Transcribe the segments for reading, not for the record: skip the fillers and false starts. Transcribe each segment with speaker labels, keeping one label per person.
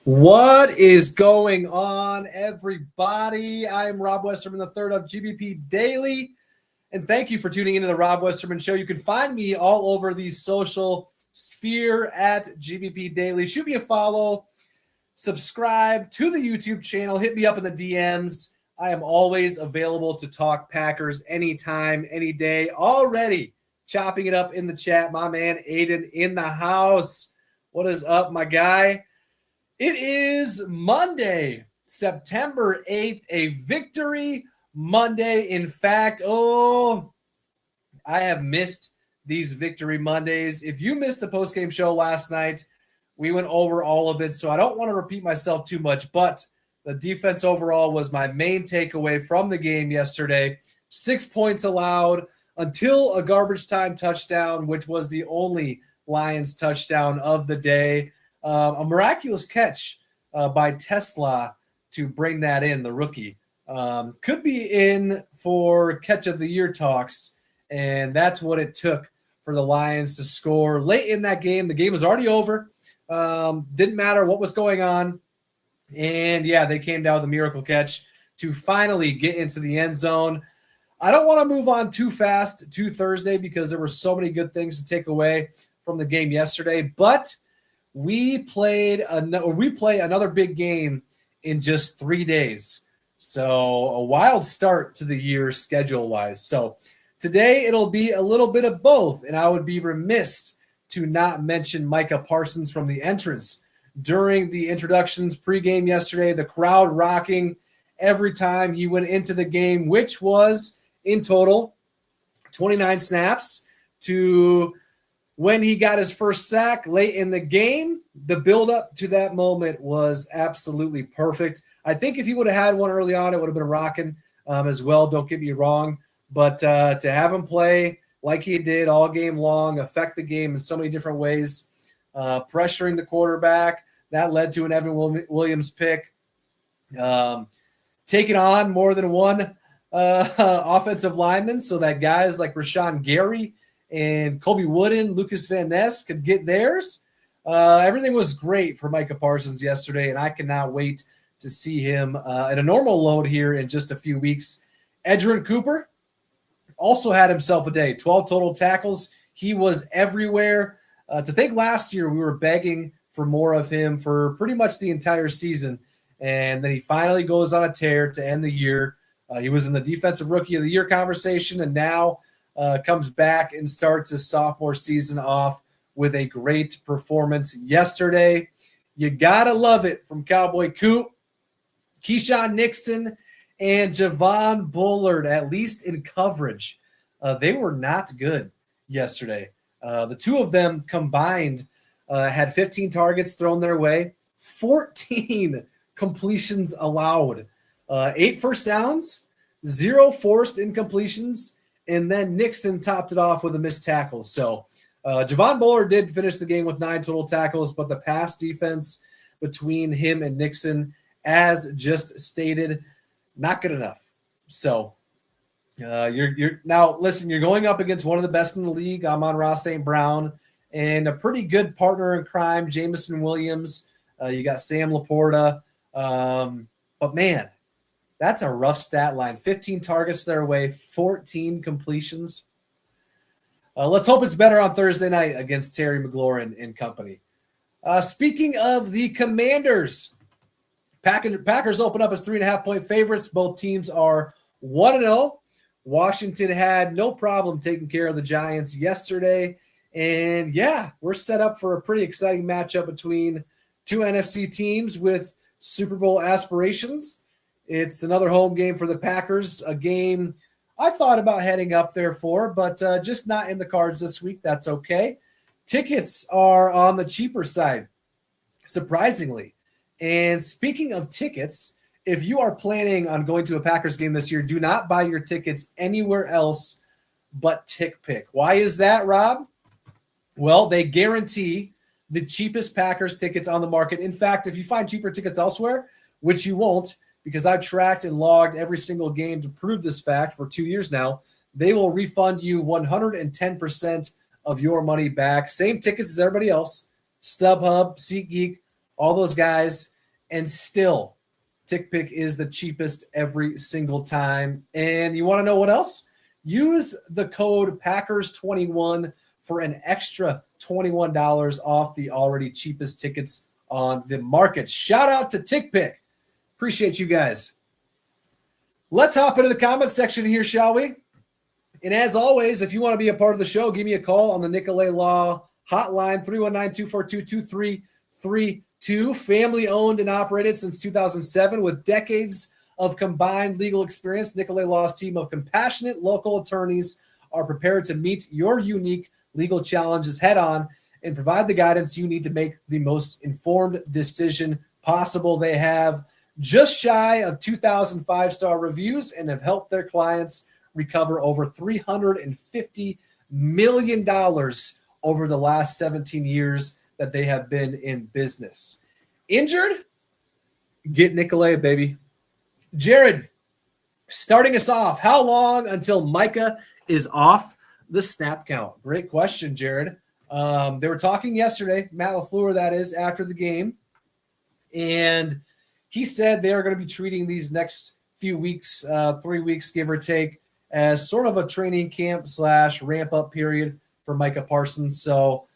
Speaker 1: What is going on, everybody? I am Rob Westerman III of GBP Daily, and thank you for tuning into the Rob Westerman Show. You can find me all over the social sphere at GBP Daily. Shoot me a follow, subscribe to the YouTube channel, hit me up in the DMs. I am always available to talk Packers anytime, any day. Already chopping it up in the chat. My man Aiden in the house. What is up, my guy? It is Monday, September 8th, a victory Monday. In fact, I have missed these victory Mondays. If you missed the postgame show last night, we went over all of it, so I don't want to repeat myself too much, but the defense overall was my main takeaway from the game yesterday. 6 points allowed until a garbage time touchdown, which was the only Lions touchdown of the day. A miraculous catch by Tesla to bring that in, the rookie. Could be in for catch of the year talks, and that's what it took for the Lions to score late in that game. The game was already over. Didn't matter what was going on. And, yeah, they came down with a miracle catch to finally get into the end zone. I don't want to move on too fast to Thursday because there were so many good things to take away from the game yesterday, but we play another big game in just 3 days. So a wild start to the year schedule-wise. So today it'll be a little bit of both, and I would be remiss to not mention Micah Parsons from the entrance during the introductions pregame yesterday. The crowd rocking every time he went into the game, which was in total 29 snaps to when he got his first sack late in the game. The build-up to that moment was absolutely perfect. I think if he would have had one early on, it would have been rocking as well. Don't get me wrong. But to have him play like he did all game long, affect the game in so many different ways, pressuring the quarterback, that led to an Evan Williams pick. Taking on more than one offensive lineman so that guys like Rashawn Gary and Colby Wooden, Lucas Van Ness could get theirs. Everything was great for Micah Parsons yesterday, and I cannot wait to see him at a normal load here in just a few weeks. Edgerrin Cooper also had himself a day, 12 total tackles. He was everywhere. To think last year we were begging for more of him for pretty much the entire season, and then he finally goes on a tear to end the year. He was in the Defensive Rookie of the Year conversation, and now comes back and starts his sophomore season off with a great performance yesterday. You got to love it from Cowboy Coop, Keyshawn Nixon, and Javon Bullard, at least in coverage. They were not good yesterday. The two of them combined had 15 targets thrown their way, 14 completions allowed, 8 first downs, 0 forced incompletions, and then Nixon topped it off with a missed tackle. So Javon Bullard did finish the game with 9 total tackles, but the pass defense between him and Nixon, as just stated, not good enough. So you're now, listen, you're going up against one of the best in the league, Amon-Ra St. Brown, and a pretty good partner in crime, Jameson Williams. You got Sam Laporta. But, man, that's a rough stat line. 15 targets their way, 14 completions. Let's hope it's better on Thursday night against Terry McLaurin and company. Speaking of the Commanders, Packers open up as 3.5-point favorites. Both teams are 1-0. Washington had no problem taking care of the Giants yesterday. And, yeah, we're set up for a pretty exciting matchup between two NFC teams with Super Bowl aspirations. It's another home game for the Packers, a game I thought about heading up there for, but just not in the cards this week. That's okay. Tickets are on the cheaper side, surprisingly. And speaking of tickets, if you are planning on going to a Packers game this year, do not buy your tickets anywhere else but TickPick. Why is that, Rob? Well, they guarantee the cheapest Packers tickets on the market. In fact, if you find cheaper tickets elsewhere, which you won't, because I've tracked and logged every single game to prove this fact for 2 years now, they will refund you 110% of your money back. Same tickets as everybody else. StubHub, SeatGeek, all those guys. And still, TickPick is the cheapest every single time. And you want to know what else? Use the code Packers21 for an extra $21 off the already cheapest tickets on the market. Shout out to TickPick. Appreciate you guys. Let's hop into the comment section here, shall we? And as always, if you want to be a part of the show, give me a call on the Nicolet Law hotline, 319-242-2332. Family owned and operated since 2007 with decades of combined legal experience. Nicolet Law's team of compassionate local attorneys are prepared to meet your unique legal challenges head on and provide the guidance you need to make the most informed decision possible. They have just shy of 2,000 five-star reviews and have helped their clients recover over $350 million over the last 17 years that they have been in business. Injured? Get Nicolet, baby. Jared, starting us off, how long until Micah is off the snap count? Great question, Jared. They were talking yesterday, Matt LaFleur, that is, after the game, and he said they are going to be treating these next few weeks, 3 weeks, give or take, as sort of a training camp / ramp up period for Micah Parsons. So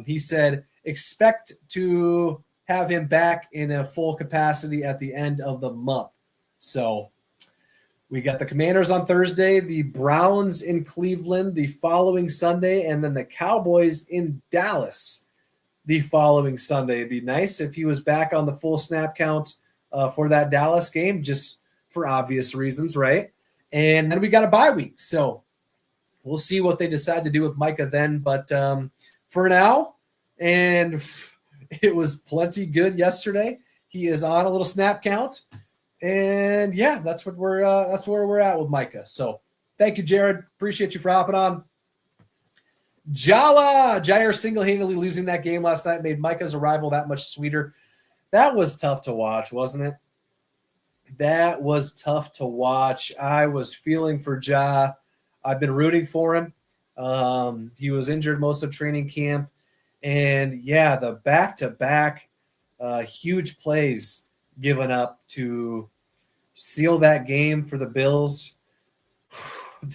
Speaker 1: he said, expect to have him back in a full capacity at the end of the month. So we got the Commanders on Thursday, the Browns in Cleveland the following Sunday, and then the Cowboys in Dallas the following Sunday. It'd be nice if he was back on the full snap count for that Dallas game, just for obvious reasons, right? And then we got a bye week. So we'll see what they decide to do with Micah then. But for now, and it was plenty good yesterday, he is on a little snap count. And yeah, that's where we're at with Micah. So thank you, Jared. Appreciate you for hopping on. Jair single-handedly losing that game last night made Micah's arrival that much sweeter. That was tough to watch, wasn't it? That was tough to watch. I was feeling for Ja. I've been rooting for him. He was injured most of training camp. And yeah, the back-to-back huge plays given up to seal that game for the Bills.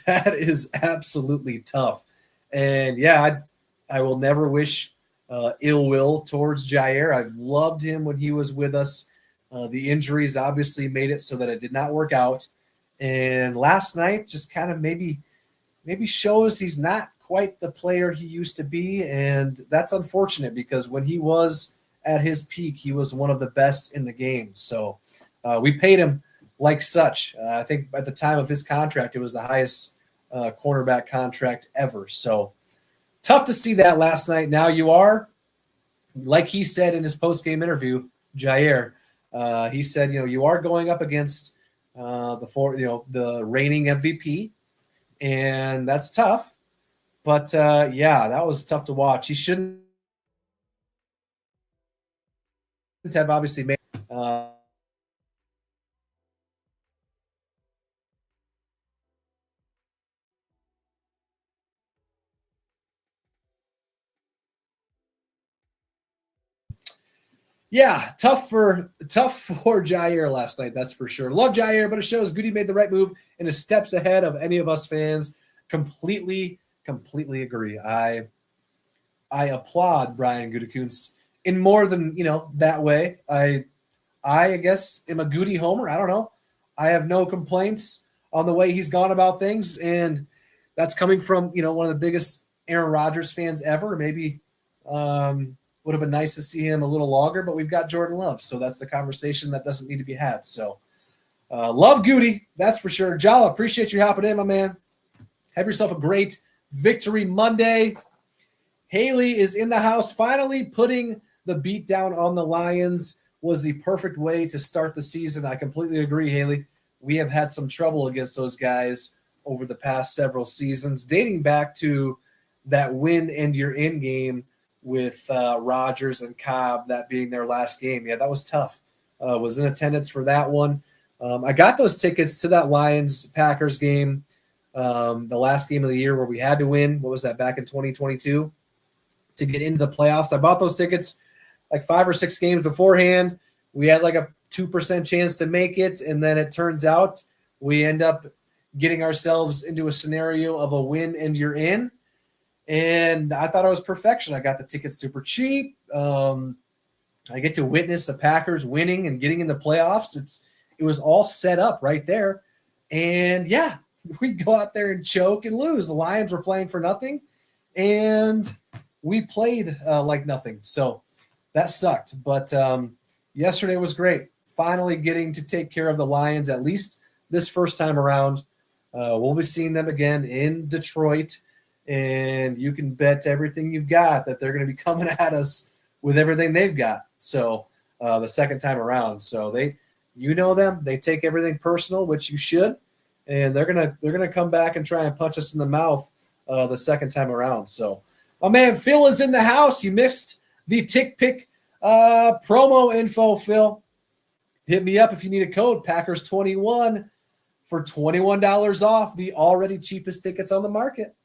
Speaker 1: That is absolutely tough. And yeah, I will never wish ill will towards Jair. I've loved him when he was with us. The injuries obviously made it so that it did not work out. And last night just kind of maybe shows he's not quite the player he used to be. And that's unfortunate because when he was at his peak, he was one of the best in the game. So we paid him like such. I think at the time of his contract, it was the highest cornerback contract ever. So tough to see that last night. Now you are, like he said in his post-game interview, Jair, he said, you are going up against the reigning MVP, and that's tough. But yeah, that was tough to watch. He shouldn't have obviously made. Yeah, tough for Jair last night, that's for sure. Love Jair, but it shows Goody made the right move and is steps ahead of any of us fans. Completely agree. I applaud Brian Gutekunst in more than that way. I guess am a Goody homer. I don't know. I have no complaints on the way he's gone about things, and that's coming from one of the biggest Aaron Rodgers fans ever. Maybe would have been nice to see him a little longer, but we've got Jordan Love, so that's the conversation that doesn't need to be had. So love Goody, that's for sure. Jala, appreciate you hopping in, my man. Have yourself a great Victory Monday. Haley is in the house. Finally putting the beat down on the Lions was the perfect way to start the season. I completely agree, Haley. We have had some trouble against those guys over the past several seasons, dating back to that win and you're in game with Rodgers and Cobb, that being their last game. Yeah, that was tough. Was in attendance for that one. I got those tickets to that Lions-Packers game, the last game of the year where we had to win. What was that, back in 2022? To get into the playoffs. I bought those tickets like 5 or 6 games beforehand. we had like a 2% chance to make it, and then it turns out we end up getting ourselves into a scenario of a win and you're in. And I thought it was perfection. I got the tickets super cheap. I get to witness the Packers winning and getting in the playoffs. It was all set up right there. And yeah, we go out there and choke and lose. The Lions were playing for nothing, and we played like nothing. So that sucked. But yesterday was great. Finally getting to take care of the Lions, at least this first time around. We'll be seeing them again in Detroit, and you can bet everything you've got that they're going to be coming at us with everything they've got. So the second time around. So you know them, they take everything personal, which you should, and they're gonna come back and try and punch us in the mouth the second time around. So my man Phil is in the house. You missed the Tick Pick promo info, Phil. Hit me up if you need a code Packers21 for $21 off the already cheapest tickets on the market.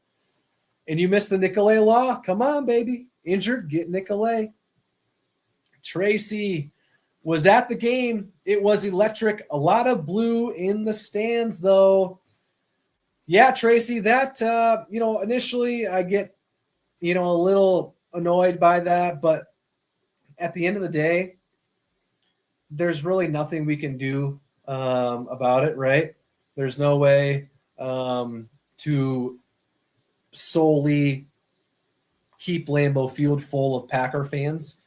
Speaker 1: And you missed the Nicolet Law. Come on, baby. Injured, get Nicolet. Tracy was at the game. It was electric. A lot of blue in the stands, though. Yeah, Tracy, that, initially I get, a little annoyed by that. But at the end of the day, there's really nothing we can do about it, right? There's no way to solely keep Lambeau Field full of Packer fans,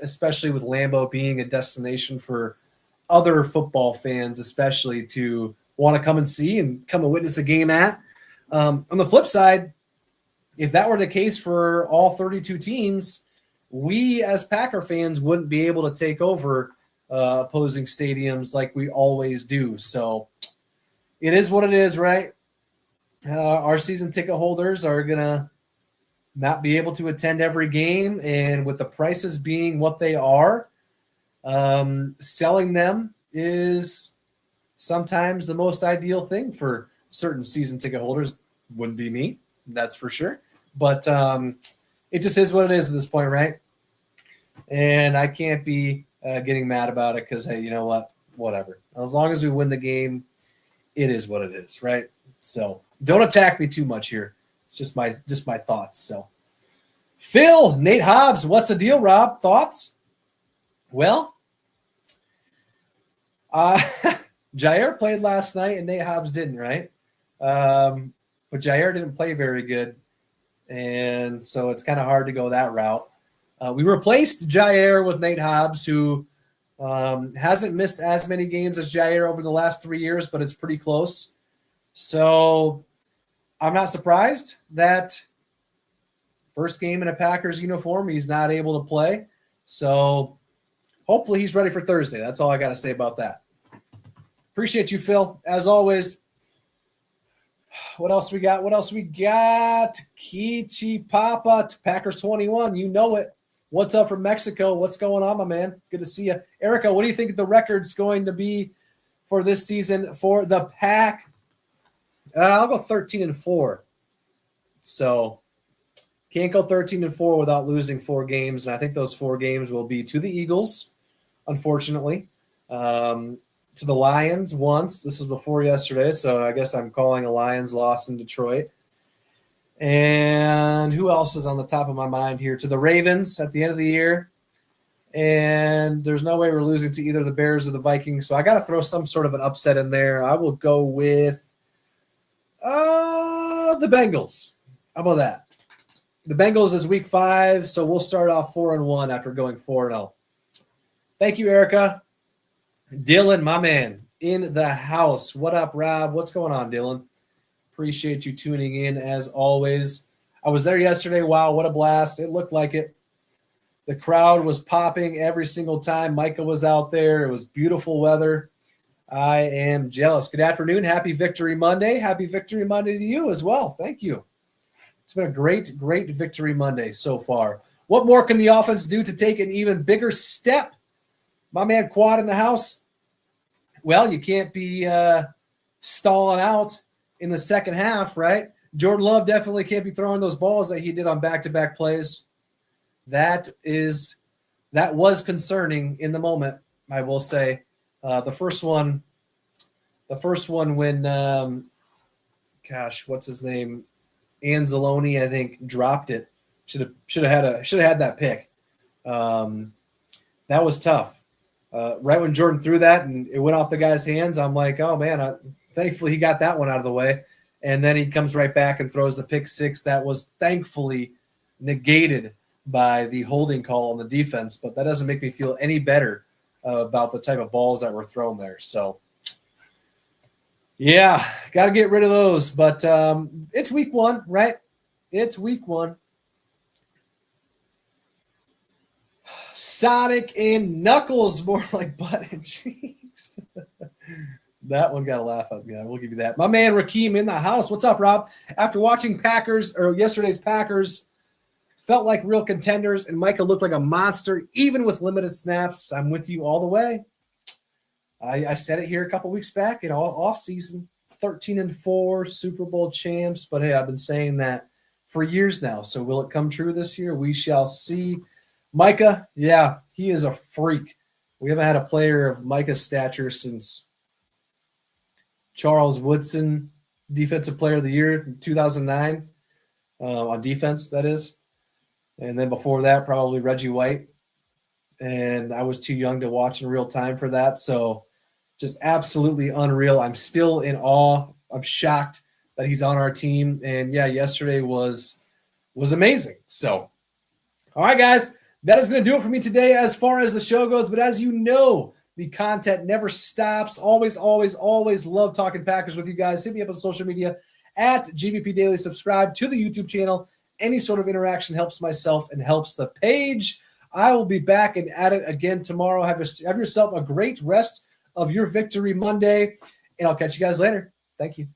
Speaker 1: especially with Lambeau being a destination for other football fans, especially to want to come and see and come and witness a game at. On the flip side, if that were the case for all 32 teams, we as Packer fans wouldn't be able to take over opposing stadiums like we always do. So it is what it is, right? Our season ticket holders are going to not be able to attend every game. And with the prices being what they are, selling them is sometimes the most ideal thing for certain season ticket holders. Wouldn't be me, that's for sure. But it just is what it is at this point, right? And I can't be getting mad about it because, hey, you know what? Whatever. As long as we win the game, it is what it is, right? So don't attack me too much here. It's just my thoughts. So, Phil, Nate Hobbs, what's the deal, Rob? Thoughts? Well, Jair played last night and Nate Hobbs didn't, right? But Jair didn't play very good, and so it's kind of hard to go that route. We replaced Jair with Nate Hobbs, who hasn't missed as many games as Jair over the last 3 years, but it's pretty close. So I'm not surprised that first game in a Packers uniform, he's not able to play. So hopefully he's ready for Thursday. That's all I got to say about that. Appreciate you, Phil. As always. What else we got? Kichi Papa, Packers 21. You know it. What's up from Mexico? What's going on, my man? Good to see you. Erica, what do you think the record's going to be for this season for the Pack? I'll go 13-4. So can't go 13-4 without losing 4 games. And I think those 4 games will be to the Eagles, unfortunately. To the Lions once. This was before yesterday, so I guess I'm calling a Lions loss in Detroit. And who else is on the top of my mind here? To the Ravens at the end of the year. And there's no way we're losing to either the Bears or the Vikings, so I got to throw some sort of an upset in there. I will go with the Bengals. How about that? The Bengals is week 5, so we'll start off 4-1 after going 4-0. Thank you, Erica. Dylan, my man, in the house. What up, Rob? What's going on, Dylan? Appreciate you tuning in as always. I was there yesterday. Wow, what a blast. It looked like it. The crowd was popping every single time Micah was out there. It was beautiful weather. I am jealous. Good afternoon. Happy Victory Monday. Happy Victory Monday to you as well. Thank you. It's been a great Victory Monday so far. What more can the offense do to take an even bigger step? My man Quad in the house. Well, you can't be stalling out in the second half, right? Jordan Love definitely can't be throwing those balls that he did on back-to-back plays. That is that was concerning in the moment, I will say. The first one when, what's his name? Anzalone, I think, dropped it. Should have had that pick. That was tough. Right when Jordan threw that and it went off the guy's hands, I'm like, oh man, thankfully he got that one out of the way. And then he comes right back and throws the pick six that was thankfully negated by the holding call on the defense. But that doesn't make me feel any better about the type of balls that were thrown there. So, yeah, got to get rid of those. But it's week one, right? It's week one. Sonic and Knuckles, more like butt and cheeks. That one got a laugh out of me. We'll give you that. My man Rakeem in the house. What's up, Rob? After watching yesterday's Packers, felt like real contenders, and Micah looked like a monster, even with limited snaps. I'm with you all the way. I said it here a couple weeks back, off season, 13-4, Super Bowl champs. But hey, I've been saying that for years now. So will it come true this year? We shall see. Micah, yeah, he is a freak. We haven't had a player of Micah's stature since Charles Woodson, Defensive Player of the Year in 2009, on defense, that is. And then before that, probably Reggie White. And I was too young to watch in real time for that. So just absolutely unreal. I'm still in awe. I'm shocked that he's on our team. And, yeah, yesterday was amazing. So, all right, guys. That is going to do it for me today as far as the show goes. But as you know, the content never stops. Always, always, always love talking Packers with you guys. Hit me up on social media at GBP Daily. Subscribe to the YouTube channel. Any sort of interaction helps myself and helps the page. I will be back and at it again tomorrow. Have yourself a great rest of your Victory Monday, and I'll catch you guys later. Thank you.